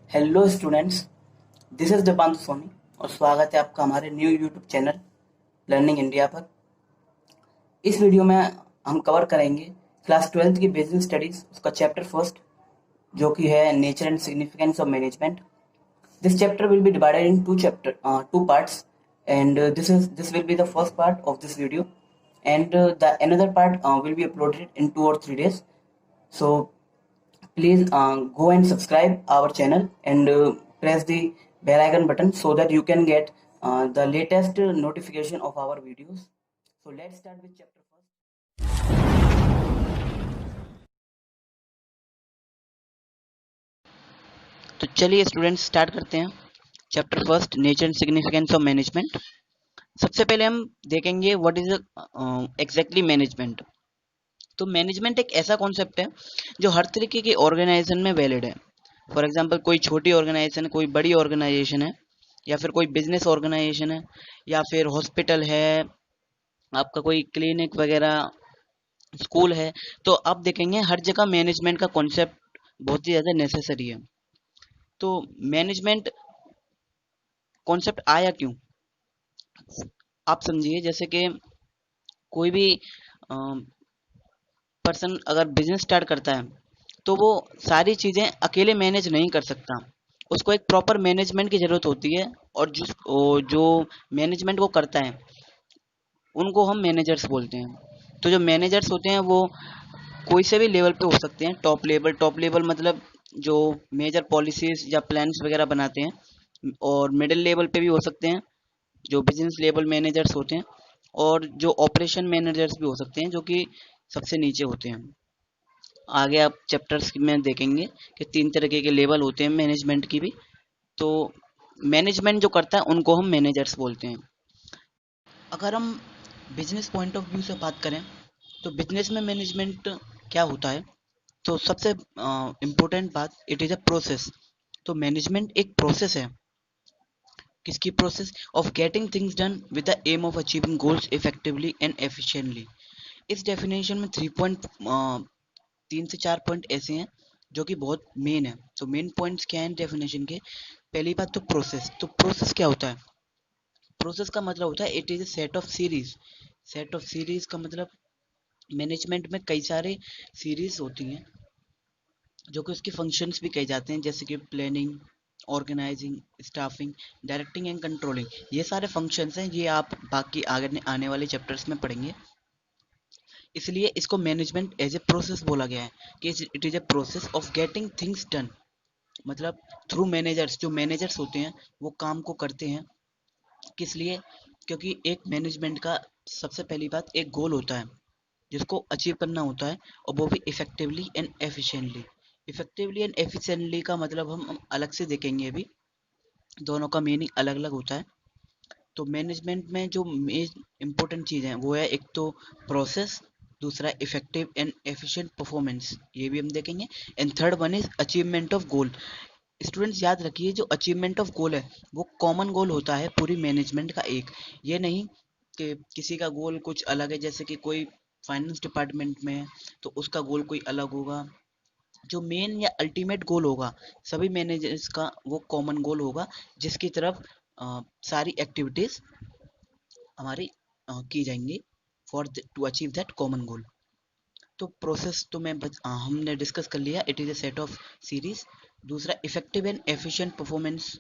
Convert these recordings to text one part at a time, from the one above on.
Hello students, this is Deepanshu Soni और स्वागत है आपका हमारे new YouTube channel learning India पर। इस वीडियो में हम कवर करेंगे क्लास 12th की बेसिक स्टडीज, उसका चैप्टर फर्स्ट जो कि है nature and significance of management. This chapter will be divided in two parts and this will be the first part of this video, and the another part will be uploaded in 2 or 3 days. So please go and subscribe our channel and press the bell icon button so that you can get the latest notification of our videos. So let's start with chapter first. तो चलिए students start करते हैं chapter first nature and significance of management. सबसे पहले हम देखेंगे what is exactly management. तो management एक ऐसा कॉन्सेप्ट है जो हर तरीके की ऑर्गेनाइजेशन में वैलिड है। फॉर एग्जांपल कोई छोटी ऑर्गेनाइजेशन है, कोई बड़ी ऑर्गेनाइजेशन है, या फिर कोई बिजनेस ऑर्गेनाइजेशन है, या फिर हॉस्पिटल है, आपका कोई क्लिनिक वगैरह, स्कूल है। तो आप देखेंगे हर जगह मैनेजमेंट का कॉन्सेप्ट बहुत ही ज़्यादा नेसेसरी है। तो मैनेजमेंट कॉन्सेप्ट आया क्यों, आप समझिए। जैसे कि कोई भी पर्सन अगर बिजनेस स्टार्ट करता है तो वो सारी चीज़ें अकेले मैनेज नहीं कर सकता, उसको एक प्रॉपर मैनेजमेंट की ज़रूरत होती है। और जो मैनेजमेंट वो करता है उनको हम मैनेजर्स बोलते हैं। तो जो मैनेजर्स होते हैं वो कोई से भी लेवल पे हो सकते हैं। टॉप लेवल मतलब जो मेजर पॉलिसीज या प्लान्स वगैरह बनाते हैं, और मिडिल लेवल पे भी हो सकते हैं जो बिजनेस लेवल मैनेजर्स होते हैं, और जो ऑपरेशन मैनेजर्स भी हो सकते हैं जो कि सबसे नीचे होते हैं। आगे आप चैप्टर्स में देखेंगे कि 3 तरीके के लेवल होते हैं मैनेजमेंट की भी। तो मैनेजमेंट जो करता है उनको हम मैनेजर्स बोलते हैं। अगर हम बिजनेस पॉइंट ऑफ व्यू से बात करें तो बिजनेस में मैनेजमेंट क्या होता है, तो सबसे इम्पोर्टेंट बात, इट इज़ अ प्रोसेस। तो मैनेजमेंट एक प्रोसेस है। किसकी process? Of getting things done with the aim of achieving goals effectively and efficiently. इस डेफिनेशन में 3 से 4 पॉइंट ऐसे हैं जो कि बहुत मेन है। तो मेन पॉइंट्स क्या हैं डेफिनेशन के? पहली बात तो प्रोसेस। तो प्रोसेस क्या होता है? प्रोसेस का मतलब होता है it is a set of series. Set of series का मतलब मैनेजमेंट में कई सारे सीरीज होती हैं जो कि उसके फंक्शंस भी कहे जाते हैं, जैसे कि planning, organizing, staffing, directing and controlling. ये सारे फंक्शंस हैं, ये आप बाकी आगे आने वाले चैप्टर्स में पढ़ेंगे। इसलिए इसको मैनेजमेंट एज ए प्रोसेस बोला गया है कि it is a process of getting things done. मतलब थ्रू मैनेजर्स, जो मैनेजर्स होते हैं वो काम को करते हैं। किस लिए? क्योंकि एक मैनेजमेंट का सबसे पहली बात एक गोल होता है जिसको अचीव करना होता है, और वो भी effectively and efficiently. Effectively and efficiently का मतलब हम अलग से देखेंगे अभी, दोनों का मीनिंग अलग अलग होता है। तो मैनेजमेंट में जो मेन इंपॉर्टेंट चीज़ है वो है एक तो प्रोसेस, दूसरा इफेक्टिव एंड एफिशिएंट परफॉर्मेंस, ये भी हम देखेंगे, and third one is achievement of goal. Students याद रखिए, जो अचीवमेंट ऑफ गोल है वो कॉमन गोल होता है पूरी मैनेजमेंट का एक। ये नहीं कि किसी का गोल कुछ अलग है, जैसे कि कोई फाइनेंस डिपार्टमेंट में है तो उसका गोल कोई अलग होगा। जो मेन या अल्टीमेट गोल होगा सभी मैनेजर्स का, वो कॉमन गोल होगा जिसकी तरफ सारी एक्टिविटीज हमारी की जाएंगी for to achieve that common goal. तो प्रोसेस तो हमने डिस्कस कर लिया, it is a set of series. दूसरा इफेक्टिव एंड एफिशिएंट परफॉर्मेंस।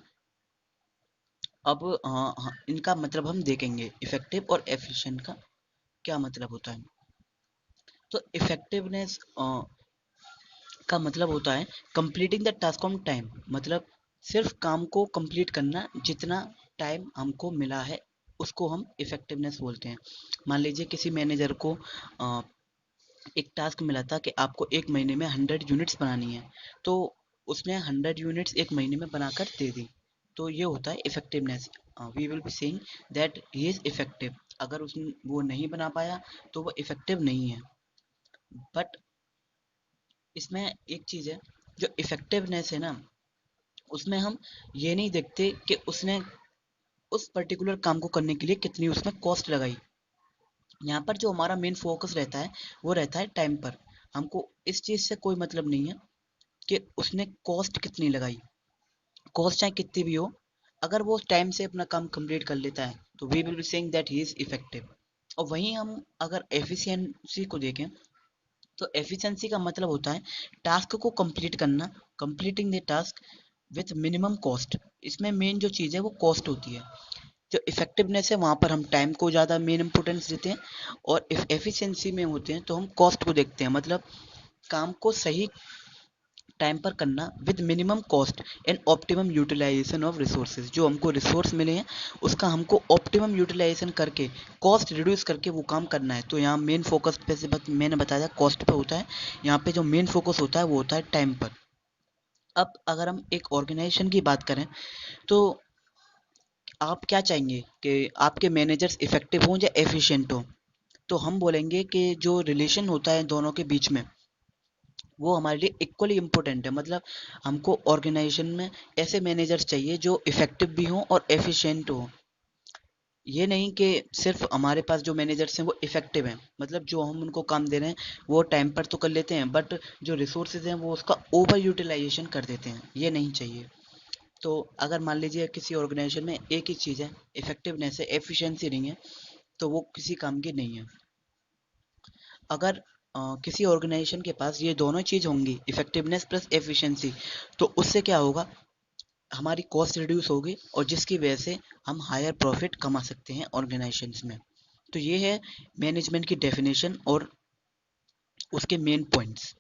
अब इनका मतलब हम देखेंगे, इफेक्टिव और एफिशिएंट का क्या मतलब होता है। तो इफेक्टिवनेस का मतलब होता है completing the task on time. मतलब सिर्फ काम को कंप्लीट करना, जितना टाइम हमको मिला है उसको हम इफेक्टिवनेस बोलते हैं। मान लीजिए किसी मैनेजर को एक टास्क मिला था कि आपको एक महीने में 100 यूनिट्स बनानी है, तो उसने 100 यूनिट्स एक महीने में बनाकर दे दी। तो ये होता है effectiveness. We will be saying that he is effective. अगर उसने वो नहीं बना पाया तो वो इफेक्टिव नहीं है। बट इसमें एक चीज़ है, जो इफेक्टिवनेस है ना, उसमें हम ये नहीं देखते कि उसने उस पर्टिकुलर काम को करने के लिए कितनी उसमें कॉस्ट लगाई। यहाँ पर जो हमारा मेन फोकस रहता है वो रहता है टाइम पर। हमको इस चीज़ से कोई मतलब नहीं है कि उसने कॉस्ट कितनी लगाई। कॉस्ट चाहे कितनी भी हो, अगर वो टाइम से अपना काम कंप्लीट कर लेता है तो we will be saying that he is effective. और वहीं हम अगर एफिशिएंसी को देखें तो एफिशिएंसी का मतलब होता है टास्क को कंप्लीट करना, completing the task with minimum cost. इसमें मेन जो चीज़ है वो कॉस्ट होती है। जो इफेक्टिवनेस है वहाँ पर हम टाइम को ज़्यादा मेन इंपॉर्टेंस देते हैं, और एफिशिएंसी में होते हैं तो हम कॉस्ट को देखते हैं, मतलब काम को सही टाइम पर करना with minimum cost and optimum utilization of resources. जो हमको रिसोर्स मिले हैं उसका हमको ऑप्टिमम यूटिलाइजेशन करके कॉस्ट रिड्यूस करके वो काम करना है। तो यहाँ मेन फोकस पे से मैंने बताया कॉस्ट पे होता है, यहाँ पे जो मेन फोकस होता है वो होता है टाइम पर। अब अगर हम एक ऑर्गेनाइजेशन की बात करें तो आप क्या चाहेंगे कि आपके मैनेजर्स इफेक्टिव हों या एफिशिएंट हों? तो हम बोलेंगे कि जो रिलेशन होता है दोनों के बीच में वो हमारे लिए इक्वली इम्पोर्टेंट है। मतलब हमको ऑर्गेनाइजेशन में ऐसे मैनेजर्स चाहिए जो इफेक्टिव भी हों और एफिशिएंट हों। ये नहीं कि सिर्फ हमारे पास जो मैनेजर्स हैं वो इफेक्टिव हैं, मतलब जो हम उनको काम दे रहे हैं वो टाइम पर तो कर लेते हैं बट जो रिसोर्सेज हैं वो उसका ओवर यूटिलाइजेशन कर देते हैं, ये नहीं चाहिए। तो अगर मान लीजिए किसी ऑर्गेनाइजेशन में एक ही चीज़ है, इफेक्टिवनेस है, एफिशिएंसी नहीं है, तो वो किसी काम की नहीं है। अगर किसी ऑर्गेनाइजेशन के पास ये दोनों चीज़ होंगी, इफेक्टिवनेस प्लस एफिशिएंसी, तो उससे क्या होगा, हमारी कॉस्ट रिड्यूस होगी और जिसकी वजह से हम हायर प्रॉफिट कमा सकते हैं ऑर्गेनाइजेशंस में। तो ये है मैनेजमेंट की डेफिनेशन और उसके मेन पॉइंट्स।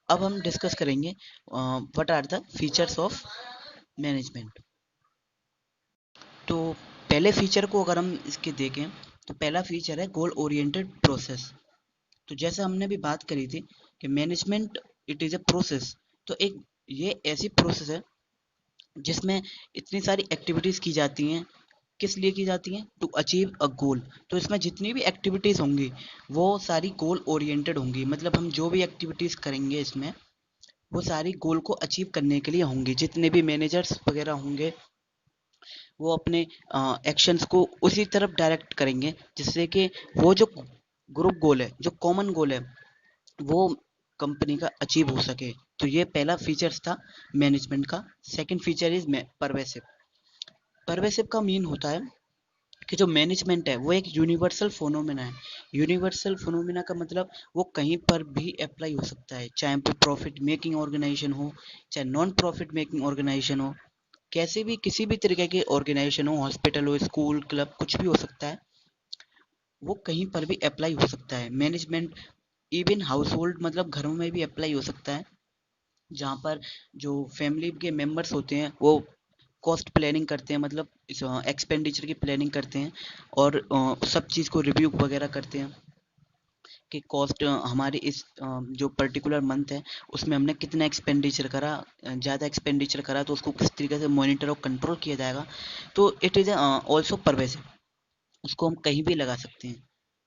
अब हम डिस्कस करेंगे what are the features of management. तो पहले फीचर को अगर हम इसके देखें तो पहला फीचर है गोल ओरिएंटेड प्रोसेस। तो जैसे हमने भी बात करी थी कि management it is a process, तो एक ये ऐसी प्रोसेस है जिसमें इतनी सारी एक्टिविटीज़ की जाती हैं। किस लिए की जाती हैं? टू अचीव अ गोल। तो इसमें जितनी भी एक्टिविटीज़ होंगी वो सारी गोल ओरिएंटेड होंगी, मतलब हम जो भी एक्टिविटीज़ करेंगे इसमें वो सारी गोल को अचीव करने के लिए होंगी। जितने भी मैनेजर्स वगैरह होंगे वो अपने एक्शंस को उसी तरफ डायरेक्ट करेंगे जिससे कि वो जो ग्रुप गोल है, जो कॉमन गोल है, वो कंपनी का अचीव हो सके। तो ये पहला फीचर्स था मैनेजमेंट का। Second feature is pervasive. Pervasive का मीन होता है कि जो मैनेजमेंट है वो एक यूनिवर्सल फोनोमेना है। यूनिवर्सल फोनोमेना का मतलब वो कहीं पर भी अप्लाई हो सकता है, चाहे वो प्रॉफिट मेकिंग ऑर्गेनाइजेशन हो, चाहे नॉन प्रॉफिट मेकिंग ऑर्गेनाइजेशन हो, कैसे भी किसी भी तरीके के ऑर्गेनाइजेशन हो, हॉस्पिटल हो, स्कूल, क्लब, कुछ भी हो सकता है, वो कहीं पर भी अप्लाई हो सकता है। मैनेजमेंट इवन हाउस होल्ड मतलब घरों में भी अप्लाई हो सकता है, जहाँ पर जो फैमिली के मेंबर्स होते हैं वो कॉस्ट प्लानिंग करते हैं, मतलब इस एक्सपेंडिचर की प्लानिंग करते हैं और सब चीज़ को रिव्यू वगैरह करते हैं कि कॉस्ट हमारी इस जो पर्टिकुलर मंथ है उसमें हमने कितना एक्सपेंडिचर करा, ज़्यादा एक्सपेंडिचर करा तो उसको किस तरीके से मॉनिटर और कंट्रोल किया जाएगा। तो इट इज़ ऑल्सो परवेसिव, उसको हम कहीं भी लगा सकते हैं।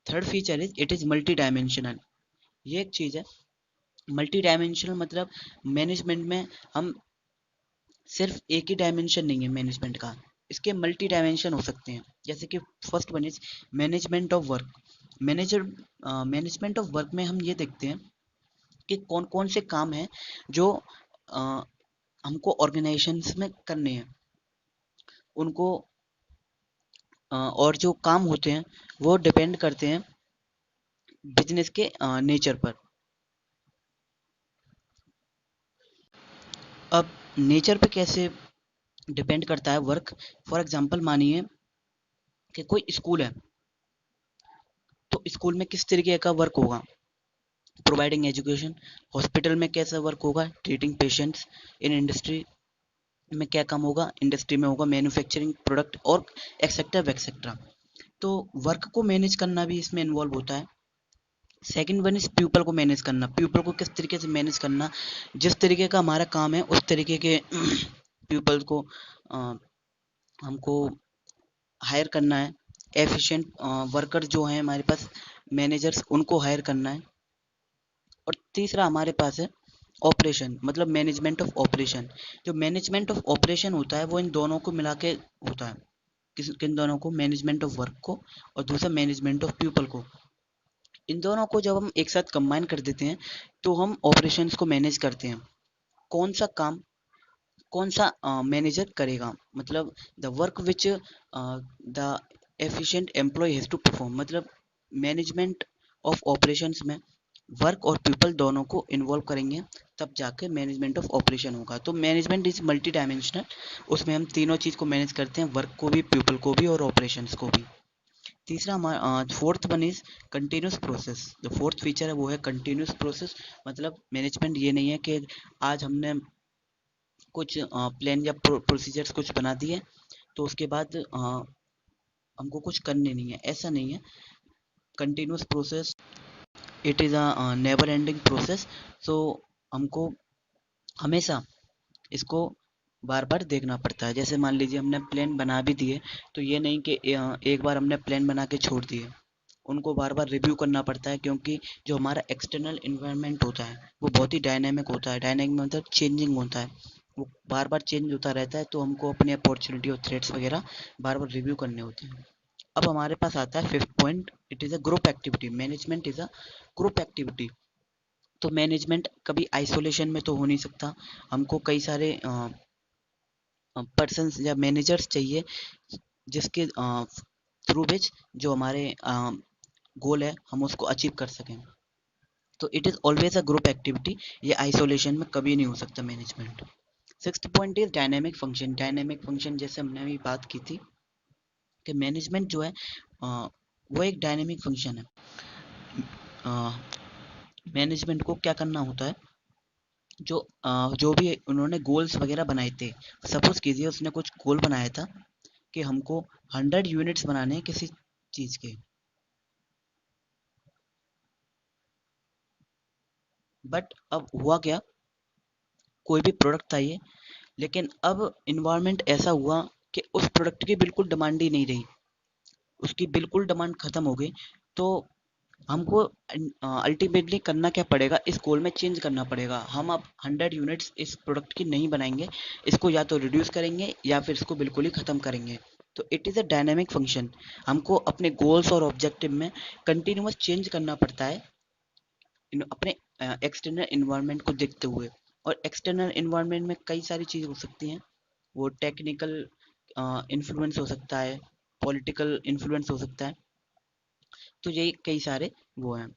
Third feature is it is multi dimensional. ये एक चीज़ है मल्टी डायमेंशनल, मतलब मैनेजमेंट में हम सिर्फ एक ही डायमेंशन नहीं है मैनेजमेंट का, इसके मल्टी डायमेंशन हो सकते हैं। जैसे कि first one is management of work. Manager management of work में हम ये देखते हैं कि कौन कौन से काम हैं जो अ, हमको ऑर्गेनाइजेशंस में करने हैं, उनको और जो काम होते हैं वो डिपेंड करते हैं बिजनेस के नेचर पर। अब नेचर पे कैसे डिपेंड करता है वर्क? फॉर एग्जांपल मानिए कि कोई स्कूल है, तो स्कूल में किस तरीके का वर्क होगा? Providing education. हॉस्पिटल में कैसा वर्क होगा? Treating patients. इन इंडस्ट्री में क्या काम होगा? इंडस्ट्री में होगा मैन्युफैक्चरिंग प्रोडक्ट और एक्सेट्रा वैक्सेट्रा। तो वर्क को मैनेज करना भी इसमें इन्वॉल्व होता है। सेकंड वन इज पीपल को मैनेज करना। पीपल को किस तरीके से मैनेज करना? जिस तरीके का हमारा काम है उस तरीके के पीपल को हमको हायर करना है। एफिशिएंट वर्कर जो हैं हमारे पास, मैनेजर्स, उनको हायर करना है। और तीसरा हमारे पास है ऑपरेशन, मतलब मैनेजमेंट ऑफ ऑपरेशन। जो मैनेजमेंट ऑफ ऑपरेशन होता है वो इन दोनों को मिला के होता है। किन दोनों को? मैनेजमेंट ऑफ वर्क को और दूसरा मैनेजमेंट ऑफ पीपल को। इन दोनों को जब हम एक साथ कंबाइन कर देते हैं तो हम ऑपरेशंस को मैनेज करते हैं। कौन सा काम कौन सा मैनेजर करेगा, मतलब the work which the efficient employ has to perform, मतलब मैनेजमेंट ऑफ ऑपरेशंस में वर्क और पीपल दोनों को इन्वॉल्व करेंगे, तब जाके मैनेजमेंट ऑफ ऑपरेशन होगा। तो मैनेजमेंट इज मल्टी डायमेंशनल, उसमें हम तीनों चीज़ को मैनेज करते हैं, वर्क को भी, पीपल को भी और ऑपरेशंस को भी। तीसरा हमारा fourth one is continuous process. जो फोर्थ फीचर है वो है कंटिन्यूस प्रोसेस, मतलब मैनेजमेंट ये नहीं है कि आज हमने कुछ प्लान या प्रोसीजर्स कुछ बना दिए तो उसके बाद हमको कुछ करने नहीं है, ऐसा नहीं है। Continuous process, it is a never ending process. So हमको हमेशा इसको बार बार देखना पड़ता है। जैसे मान लीजिए हमने प्लान बना भी दिए, तो ये नहीं कि एक बार हमने प्लान बना के छोड़ दिए, उनको बार बार रिव्यू करना पड़ता है, क्योंकि जो हमारा एक्सटर्नल इन्वायरमेंट होता है वो बहुत ही डायनेमिक होता है। डायनेमिक मतलब चेंजिंग होता है, वो बार बार चेंज होता रहता है, तो हमको अपनी अपॉर्चुनिटी और थ्रेट्स वगैरह बार बार रिव्यू करने होते हैं। अब हमारे पास आता है fifth point, it is a group activity. Management is a group activity. तो मैनेजमेंट कभी आइसोलेशन में तो हो नहीं सकता, हमको कई सारे पर्सन्स या मैनेजर्स चाहिए जिसके थ्रू विच जो हमारे गोल है हम उसको अचीव कर सकें। तो it is always a group activity, ये आइसोलेशन में कभी नहीं हो सकता management. Sixth point is dynamic function. Dynamic function जैसे हमने अभी बात की थी कि मैनेजमेंट जो है वो एक डायनेमिक फंक्शन है। मैनेजमेंट को क्या करना होता है, जो भी उन्होंने गोल्स वगैरह बनाए थे, सपोज कीजिए उसने कुछ गोल बनाया था कि हमको 100 यूनिट्स बनाने हैं किसी चीज़ के, बट अब हुआ क्या, कोई भी प्रोडक्ट था ये, लेकिन अब इन्वायरमेंट ऐसा हुआ कि उस प्रोडक्ट की बिल्कुल डिमांड ही नहीं रही, उसकी बिल्कुल डिमांड खत्म हो गई। तो हमको अल्टीमेटली करना क्या पड़ेगा, इस गोल में चेंज करना पड़ेगा। हम अब 100 यूनिट्स इस प्रोडक्ट की नहीं बनाएंगे, इसको या तो रिड्यूस करेंगे या फिर इसको बिल्कुल ही ख़त्म करेंगे। तो it is a dynamic function, हमको अपने गोल्स और ऑब्जेक्टिव में कंटिन्यूस चेंज करना पड़ता है अपने एक्सटर्नल इन्वायरमेंट को देखते हुए। और एक्सटर्नल इन्वायरमेंट में कई सारी चीज़ हो सकती हैं, वो टेक्निकल इन्फ्लुएंस हो सकता है, पॉलिटिकल इन्फ्लुएंस हो सकता है, तो यही कई सारे वो हैं।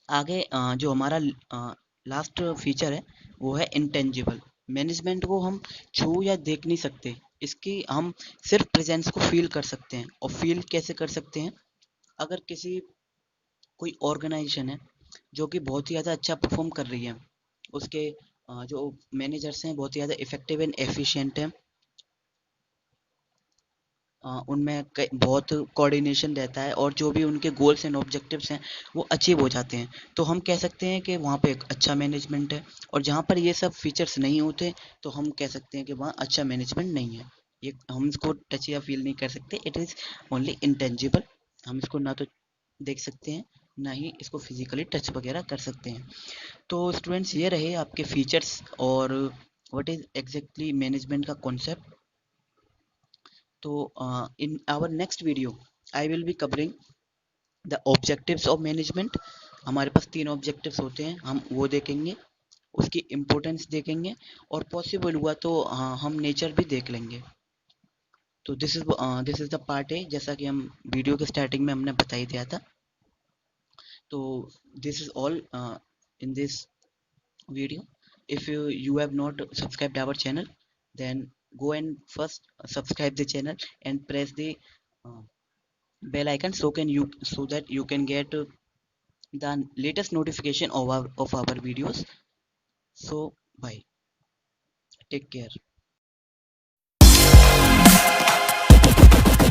आगे जो हमारा लास्ट फीचर है वो है इंटेंजिबल। मैनेजमेंट को हम छू या देख नहीं सकते, इसकी हम सिर्फ प्रेजेंस को फील कर सकते हैं। और फील कैसे कर सकते हैं, अगर किसी कोई ऑर्गेनाइजेशन है जो कि बहुत ही ज़्यादा अच्छा परफॉर्म कर रही है, उसके जो मैनेजर्स हैं बहुत ही ज़्यादा इफेक्टिव एंड एफिशिएंट हैं, उनमें बहुत कोऑर्डिनेशन रहता है और जो भी उनके गोल्स एंड ऑब्जेक्टिव्स हैं वो अचीव हो जाते हैं, तो हम कह सकते हैं कि वहाँ पे एक अच्छा मैनेजमेंट है। और जहाँ पर ये सब फीचर्स नहीं होते तो हम कह सकते हैं कि वहाँ अच्छा मैनेजमेंट नहीं है। ये हम इसको टच या फील नहीं कर सकते, इट इज़ ओनली इंटेंजिबल। हम इसको ना तो देख सकते हैं, ना ही इसको फिजिकली टच वगैरह कर सकते हैं। तो स्टूडेंट्स ये रहे आपके फीचर्स और व्हाट इज़ एग्जैक्टली मैनेजमेंट का concept. So, in our next video, I will be covering the objectives of management. हमारे पास 3 ऑब्जेक्टिव्स होते हैं, हम वो देखेंगे, उसकी इम्पोर्टेंस देखेंगे और पॉसिबल हुआ तो हम नेचर भी देख लेंगे। तो this is the part A, जैसा कि हम वीडियो के स्टार्टिंग में हमने बता ही दिया था। तो this is all in this video. If you have not subscribed our channel, then go and first subscribe the channel and press the uh, bell icon so that you can get the latest notification of our videos. So bye, take care.